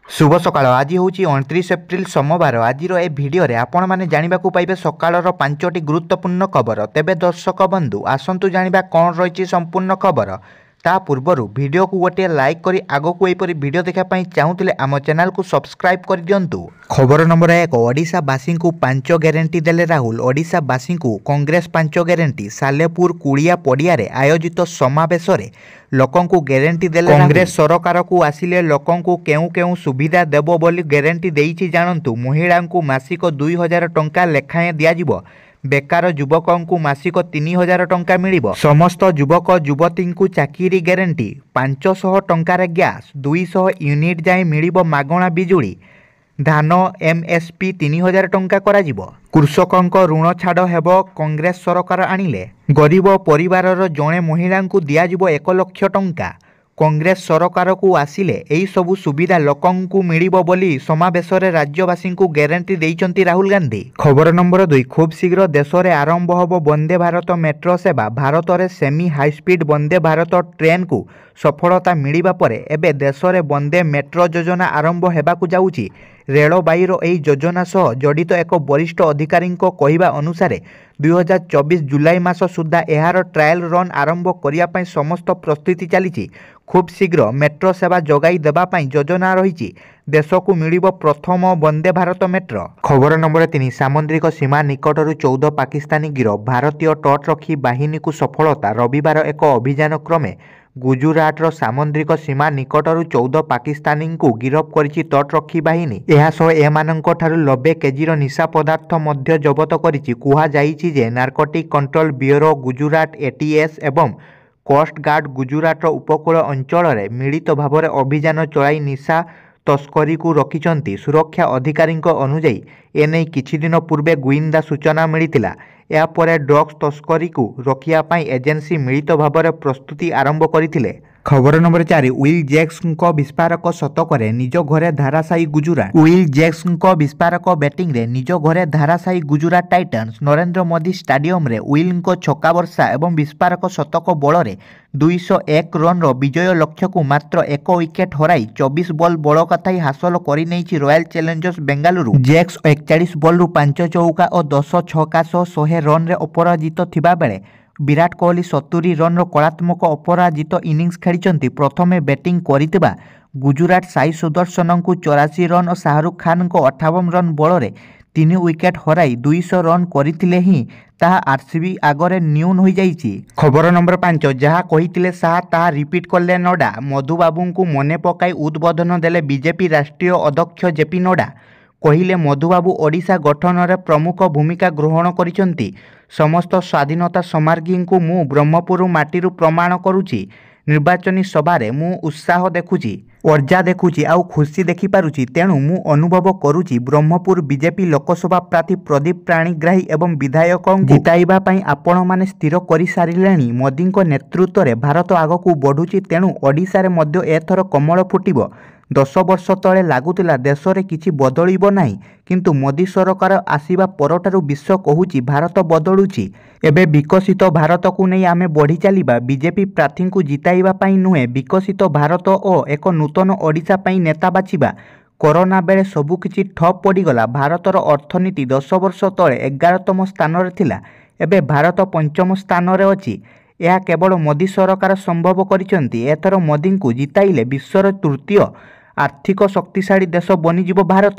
शुभ सकाळ आज हूँ 29 एप्रिल सोमवार आज ए भिडियो आपण मैंने जानवाक पाइबे सकाळर 5टी गुरुत्वपूर्ण खबर तेबे दर्शक बंधु आसतु जानिबा कौन रही संपूर्ण खबर ता पूर्वर वीडियो को गोटे लाइक करी आग को यहपरी वीडियो देखापी चाहूले आम चैनल को सब्सक्राइब कर दिंतु। खबर नंबर 1 ओडिशावासी को 5 ग्यारंटी देले राहुल। ओडिशावासी को कांग्रेस 5 ग्यारंटी सालेपुर कुड़िया पड़िया आयोजित समावेश लोकंकु ग्यारंटी देले। कांग्रेस सरकार को आसिले लोकंकु केउ केउ सुविधा देबो बोली ग्यारंटी देइछि जानंतु। महिला को मासिक 2000 टंका लेखाएं दियाजिबो। बेकार युवकों को मासिक 3000 टंका मिलिबो। समस्त युवक युवती को चाकरी ग्यारंटी 500 टंकार गैस 200 यूनिट जाए मिलिबो मागणा बिजुली। धान एमएसपी 3000 टंका कराजिबो। कृषकों ऋण छाड़ हेबो कांग्रेस सरकार आनिले। गरीब परिवारर जणे महिला को दियाजिबो 1 लाख टंका। कांग्रेस सरकार को आसिले एही सबु सुविधा लोकंकु मिलिबो बोली समावेश राज्यवासी को ग्यारंटी देइचंती राहुल गांधी। खबर नंबर 2 खूब शीघ्र देश में आरंभ होबो वंदे भारत मेट्रो सेवा। भारत में semi high speed Vande Bharat train को सफलता मिलिबा परे एबे देश में वंदे मेट्रो योजना आरंभ हेबाकु जाउची। रेलबाईर एही योजना सह जड़ित एक वरिष्ठ अधिकारी कहवा अनुसार 2024 जुलाई मास सुधा एहार ट्रायल रन आरंभ करने समस्त प्रस्तुति चली। खूब शीघ्र मेट्रो सेवा जगाई देवाई योजना रही। देश को मिलिबो प्रथम वंदे भारत मेट्रो। खबर नंबर 3 सामुद्रिक सीमा निकटरू 14 पाकिस्तानी गिरफ। भारतीय तटरक्षी बाहिनी को सफलता। रविवार एक अभियान क्रमे गुजरातर सामुद्रिक सीमा निकटरू 14 पाकिस्तानी को गिरफ करिछि तटरक्षी बाहिनी। एहासह एमानंक ठारू 90 केजीर निशा पदार्थ मध्य जबत करिछि। कुहा जाइछि जे narcotic control bureau Gujarat ATS एवं कोस्ट गार्ड गुजरात उपकूल अंचल मिलित भाव अभियान चलाई निशा तस्करी को रखिछंती। सुरक्षा अधिकारी अनुजाई एने किछि दिन पूर्वे गुइंदा सूचना मिलिथिला। यापर ड्रग्स तस्करी को रोकिया पाई एजेंसी मिलित भाव प्रस्तुति आरंभ करथिले। खबर नंबर 4 विल जैक्स विस्फारक शतकरे निज घरे धाराशायी गुजरात। विल जैक्स विस्फारक बैटिंग रे निज घरे धाराशायी गुजरात टाइटन्स। नरेंद्र मोदी स्टाडियम रे विल छक्का वर्षा एवं विस्फारक शतक बल 201 रन विजय लक्ष्य को मात्र 1 विकेट हराई 24 बॉल बड़ कथाई हासिल कर Royal Challengers Bengaluru. Jacks 41 ball 5 चौका और 10 छक्का सह 100 रन रे अपराजित थिबा बेले विराट कोहली 70 रन कलात्मक अपराजित इनिंग्स खेली। प्रथमे बैटिंग करितिबा गुजरात साई सुदर्शन को 84 रन और शाहरुख खान को 58 रन बल 3 विकेट हराई 200 रन करथिले ही ताहा आरसीबी आगरे न्यून हो जाइछि। खबर नंबर 5 जहाँ कहिथिले साहा ताहा रिपीट करले नड्डा। मधुबाबू को मने पकाई उद्बोधन देले बीजेपी राष्ट्रीय अध्यक्ष जेपी नड्डा। कहिले मधुबाबू ओडिशा गठन में प्रमुख भूमिका ग्रहण करिसंती। समस्त स्वाधीनता समार्गी को मु ब्रह्मपुर माटीरू प्रमाण करुछि। निर्वाचनी सभारे मु उत्साह देखुछि, अर्जा देखुछि आउ खुशी देखि पारुछि। तेणु मु अनुभव करुछि ब्रह्मपुर बीजेपी लोकसभा प्रार्थी प्रदीप प्राणीग्राही एवं विधायकों जिताइबा पई आपण माने स्थिर करि सारिलेनी। मोदी नेतृत्व में भारत आगकू बढ़ुछि। तेणु ओडिशा रे मध्य एथर कमल फुटिबो। 10 वर्ष तले लागुतिला देश में किछि बदलिबो नाही, किंतु मोदी सरकार आसीबा परठारु विश्व कहूछि भारत बदलुछि। एबे विकसित भारत को नहीं आमे बढ़ी चलिबा। बीजेपी प्रार्थी को जिताइबा पई नुहे, विकसित भारत और एक नूतन ओडिशा पई नेता बाछिबा। कोरोना बेले सबुकिछि ठप पड़गला। भारतर अर्थनीति 10 वर्ष तले 11तम स्थान रे थिला, एबे भारत 5म स्थान रे अछि। यह केवल मोदी सरकार संभव करिसंती। एथर मोदी को जिताइले विश्वर तृतीय आर्थिक शक्तिशाली देश बनिजिबो भारत।